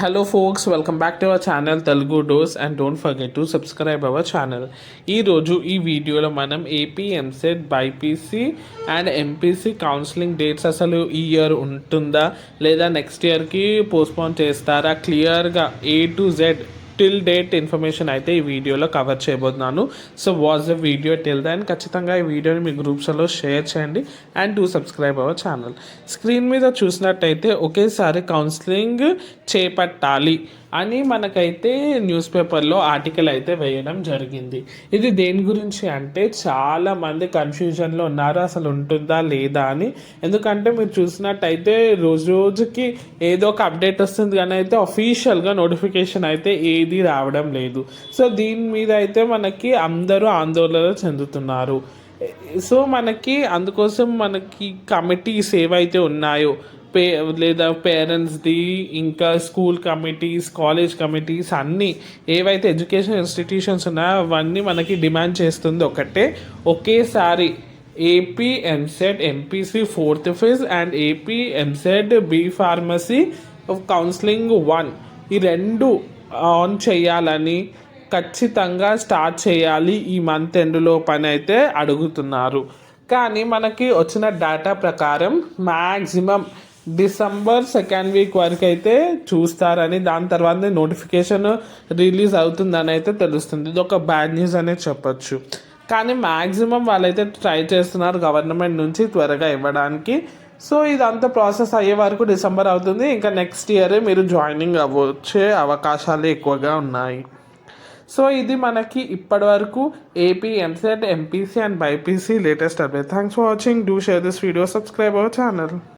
Hello folks, welcome back to our channel Telugu Dose and don't forget to subscribe our channel. ఈ వీడియోలో మనం AP EAMCET BiPC and MPC counselling dates అసలు ఈ year ఉంటుందా లేదా next ఇయర్కి postpone చేస్తారా క్లియర్గా A to Z till date information అయితే ఈ వీడియోలో కవర్ చేయబోతున్నాను. So watch the video till then. ఖచ్చితంగా ఈ వీడియోని మీ గ్రూప్స్లో షేర్ చేయండి and to subscribe our channel. Screen మీద చూసినట్టయితే ఒకేసారి కౌన్సిలింగ్ చేపట్టాలి అని మనకైతే న్యూస్ పేపర్లో ఆర్టికల్ అయితే వేయడం జరిగింది. ఇది దేని గురించి అంటే చాలామంది కన్ఫ్యూజన్లో ఉన్నారు అసలు ఉంటుందా లేదా అని. ఎందుకంటే మీరు చూసినట్టయితే రోజుకి ఏదో ఒక అప్డేట్ వస్తుంది కానీ అయితే అఫీషియల్గా నోటిఫికేషన్ అయితే ఏది రావడం లేదు. సో దీని మీద అయితే మనకి అందరూ ఆందోళన చెందుతున్నారు. సో అందుకోసం మనకి కమిటీస్ ఏవైతే ఉన్నాయో లేదా పేరెంట్స్ది ఇంకా స్కూల్ కమిటీస్ కాలేజ్ కమిటీస్ అన్నీ ఏవైతే ఎడ్యుకేషన్ ఇన్స్టిట్యూషన్స్ ఉన్నాయో అవన్నీ మనకి డిమాండ్ చేస్తుంది ఒకటే, ఒకేసారి AP EAMCET MPC 4th phase and AP EAMCET B pharmacy counselling 1 ఈ రెండు ఆన్ చేయాలని ఖచ్చితంగా స్టార్ట్ చేయాలి ఈ మంత్ ఎండ్లో పని అయితే అడుగుతున్నారు. కానీ మనకి వచ్చిన డేటా ప్రకారం మ్యాక్సిమం డిసెంబర్ 2nd week వరకు అయితే చూస్తారని, దాని తర్వాత నోటిఫికేషన్ రిలీజ్ అవుతుందని అయితే తెలుస్తుంది. ఇది ఒక బ్యాడ్ న్యూస్ అనేది చెప్పొచ్చు. కానీ మ్యాక్సిమం వాళ్ళైతే ట్రై చేస్తున్నారు గవర్నమెంట్ నుంచి త్వరగా ఇవ్వడానికి. సో ఇదంతా ప్రాసెస్ అయ్యే వరకు డిసెంబర్ అవుతుంది. ఇంకా నెక్స్ట్ ఇయరే మీరు జాయినింగ్ అవ్వచ్చే అవకాశాలు ఎక్కువగా ఉన్నాయి. సో ఇది మనకి ఇప్పటి వరకు AP EAMCET MPC and BiPC latest update. Thanks for watching. Do share this video, subscribe our channel.